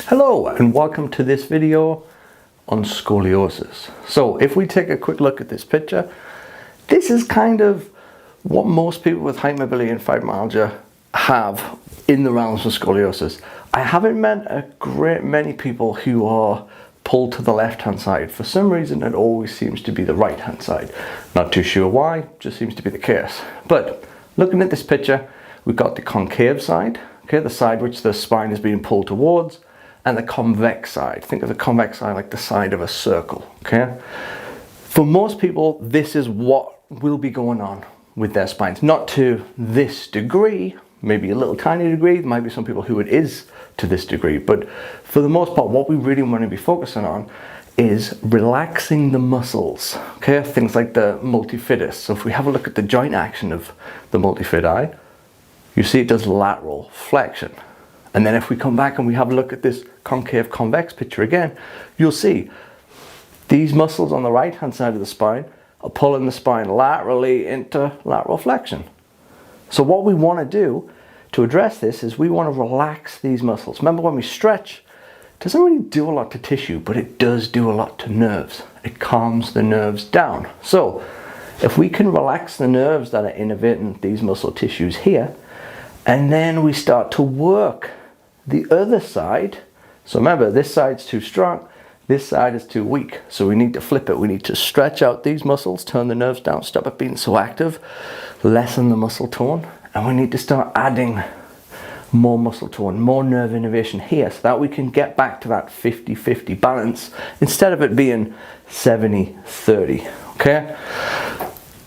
Hello and welcome to this video on scoliosis. So if we take a quick look at this picture, this is kind of what most people with hypermobility and fibromyalgia have in the realms of scoliosis. I haven't met a great many people who are pulled to the left hand side. For some reason it always seems to be the right hand side. Not too sure why, just seems to be the case. But looking at this picture, we've got the concave side, okay, the side which the spine is being pulled towards, and the convex side. Think of the convex side like the side of a circle, okay? For most people, this is what will be going on with their spines. Not to this degree, maybe a little tiny degree. There might be some people who it is to this degree, but for the most part, what we really want to be focusing on is relaxing the muscles, okay? Things like the multifidus. So if we have a look at the joint action of the multifidi, you see it does lateral flexion. And then if we come back and we have a look at this concave convex picture again, you'll see these muscles on the right hand side of the spine are pulling the spine laterally into lateral flexion. So what we want to do to address this is we want to relax these muscles. Remember, when we stretch, it doesn't really do a lot to tissue, but it does do a lot to nerves. It calms the nerves down. So if we can relax the nerves that are innervating these muscle tissues here, and then we start to work the other side. So remember, this side's too strong, this side is too weak. So we need to flip it. We need to stretch out these muscles, turn the nerves down, stop it being so active, lessen the muscle tone, and we need to start adding more muscle tone, more nerve innervation here, so that we can get back to that 50-50 balance instead of it being 70-30, okay?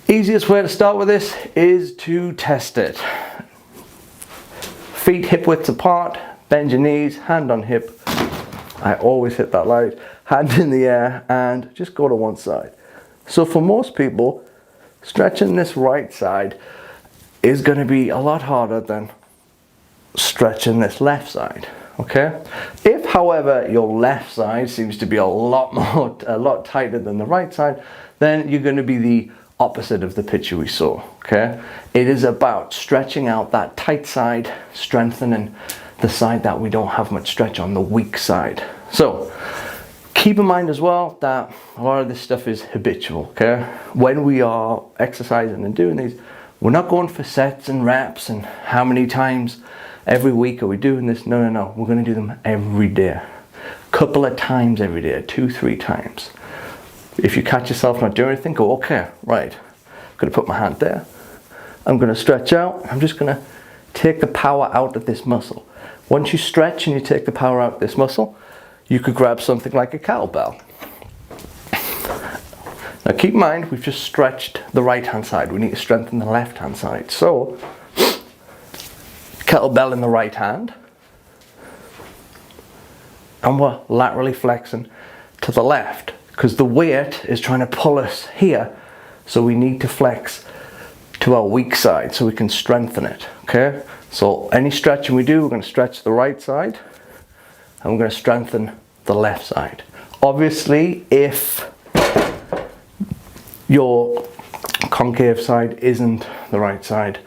Easiest way to start with this is to test it. Feet hip widths apart, bend your knees, hand on hip. I always hit that light. Hand in the air and just go to one side. So for most people, stretching this right side is going to be a lot harder than stretching this left side, okay? If, however, your left side seems to be a lot tighter than the right side, then you're going to be the opposite of the picture we saw, okay? It is about stretching out that tight side, strengthening the side that we don't have much stretch on, the weak side. So keep in mind as well that a lot of this stuff is habitual, okay? When we are exercising and doing these, we're not going for sets and reps and how many times every week are we doing this. No, we're going to do them every day, a couple of times every day, 2-3 times. If you catch yourself not doing anything, go, okay, right, I'm going to put my hand there, I'm going to stretch out, I'm just going to take the power out of this muscle. Once you stretch and you take the power out of this muscle, you could grab something like a kettlebell. Now keep in mind, we've just stretched the right hand side, we need to strengthen the left hand side. So, kettlebell in the right hand, and we're laterally flexing to the left, because the weight is trying to pull us here, so we need to flex to our weak side so we can strengthen it, okay? So any stretching we do, we're going to stretch the right side and we're going to strengthen the left side. Obviously, if your concave side isn't the right side,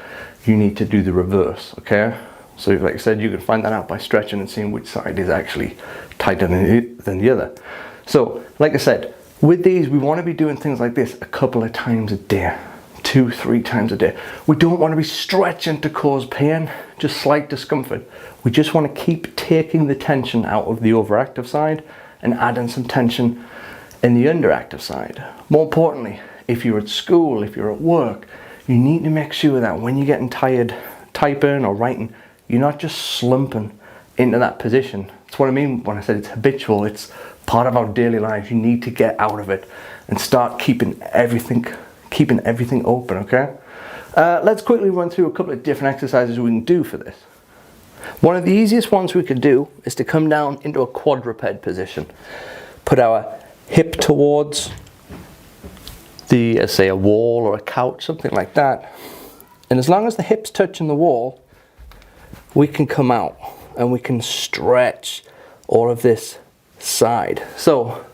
you need to do the reverse, okay? So like I said, you can find that out by stretching and seeing which side is actually tighter than the other. So like I said, with these, we want to be doing things like this a couple of times a day, 2-3 times a day. We don't want to be stretching to cause pain, just slight discomfort. We just want to keep taking the tension out of the overactive side and adding some tension in the underactive side. More importantly, if you're at school, if you're at work, you need to make sure that when you're getting tired typing or writing, you're not just slumping into that position. That's what I mean when I said it's habitual. It's part of our daily life. You need to get out of it and start keeping everything open, okay? Let's quickly run through a couple of different exercises we can do for this. One of the easiest ones we could do is to come down into a quadruped position. Put our hip towards the, say, a wall or a couch, something like that. And as long as the hip's touching the wall, we can come out and we can stretch all of this side. So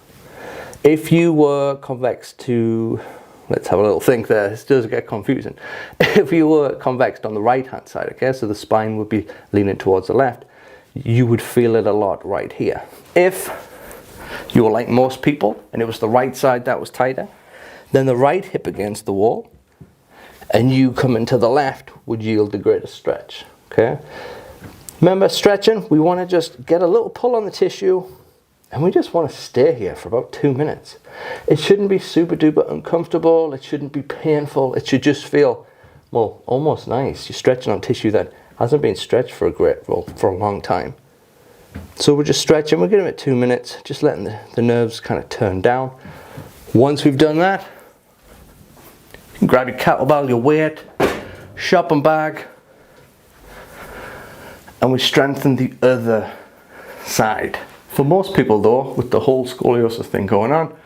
if you were convex to, let's have a little think there, this does get confusing. If you were convexed on the right hand side, okay, so the spine would be leaning towards the left, you would feel it a lot right here. If you were like most people and it was the right side that was tighter, then the right hip against the wall and you coming to the left would yield the greatest stretch, okay? Remember, stretching, we want to just get a little pull on the tissue and we just want to stay here for about 2 minutes. It shouldn't be super duper uncomfortable, it shouldn't be painful, it should just feel, well, almost nice. You're stretching on tissue that hasn't been stretched for a long time. So we're just stretching, we're giving it 2 minutes, just letting the nerves kind of turn down. Once we've done that, you can grab your kettlebell, your weight, shopping bag, and we strengthen the other side. For most people though, with the whole scoliosis thing going on,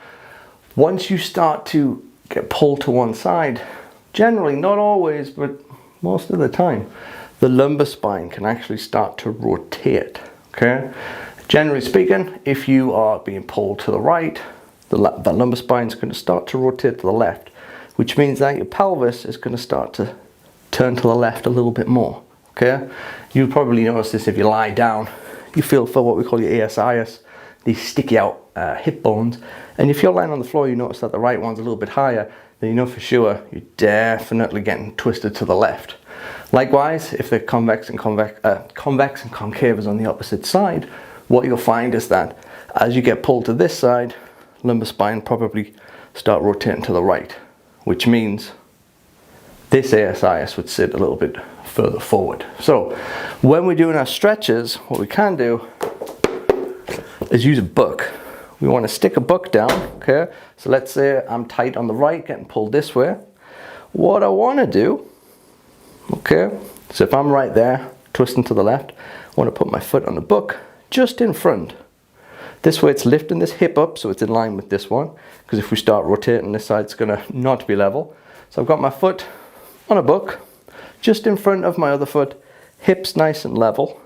once you start to get pulled to one side, generally, not always, but most of the time, the lumbar spine can actually start to rotate, okay? Generally speaking, if you are being pulled to the right, the lumbar spine is going to start to rotate to the left, which means that your pelvis is going to start to turn to the left a little bit more, okay? You'll probably notice this if you lie down. You feel for what we call your ASIS, these sticky out hip bones. And if you're lying on the floor, you notice that the right one's a little bit higher, then you know for sure you're definitely getting twisted to the left. Likewise, if the convex and concave is on the opposite side, what you'll find is that as you get pulled to this side, lumbar spine probably start rotating to the right, which means this ASIS would sit a little bit further forward. So when we're doing our stretches, what we can do is use a book. We want to stick a book down, okay? So let's say I'm tight on the right, getting pulled this way. What I want to do, okay, so if I'm right there, twisting to the left, I want to put my foot on the book just in front. This way it's lifting this hip up so it's in line with this one, because if we start rotating this side, it's going to not be level. So I've got my foot on a book, just in front of my other foot, hips nice and level.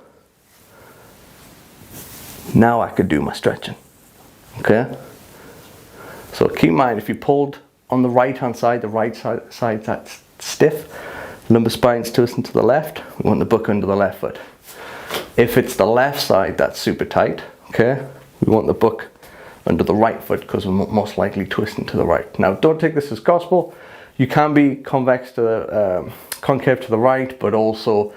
Now I could do my stretching, okay? So keep in mind, if you pulled on the right hand side, the right side that's stiff, lumbar spine's twisting to the left, we want the book under the left foot. If it's the left side that's super tight, okay, we want the book under the right foot because we're most likely twisting to the right. Now don't take this as gospel. You can be convex to the concave to the right, but also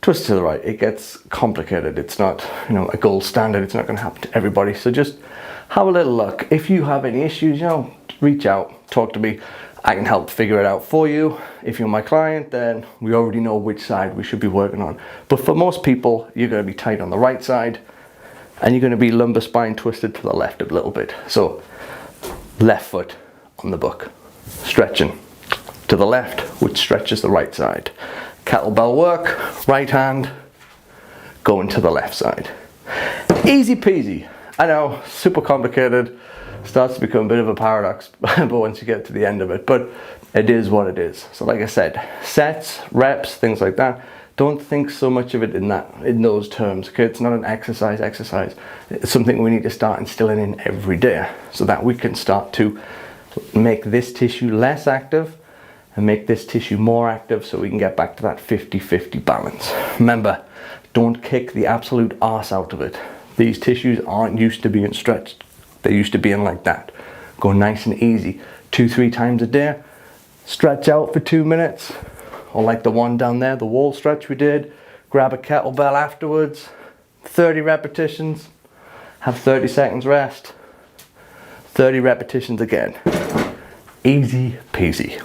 twist to the right. It gets complicated. It's not, you know, a gold standard. It's not going to happen to everybody. So just have a little look. If you have any issues, you know, reach out, talk to me. I can help figure it out for you. If you're my client, then we already know which side we should be working on. But for most people, you're going to be tight on the right side, and you're going to be lumbar spine twisted to the left a little bit. So left foot on the book, stretching to the left, which stretches the right side. Kettlebell work, right hand going to the left side. Easy peasy. I know, super complicated, starts to become a bit of a paradox but once you get to the end of it, but it is what it is. So like I said, sets, reps, things like that, don't think so much of it in those terms, okay? It's not an exercise. It's something we need to start instilling in every day so that we can start to make this tissue less active and make this tissue more active so we can get back to that 50-50 balance. Remember, don't kick the absolute arse out of it. These tissues aren't used to being stretched. They're used to being like that. Go nice and easy. 2-3 times a day. Stretch out for 2 minutes. Or like the one down there, the wall stretch we did. Grab a kettlebell afterwards. 30 repetitions. Have 30 seconds rest. 30 repetitions again. Easy peasy.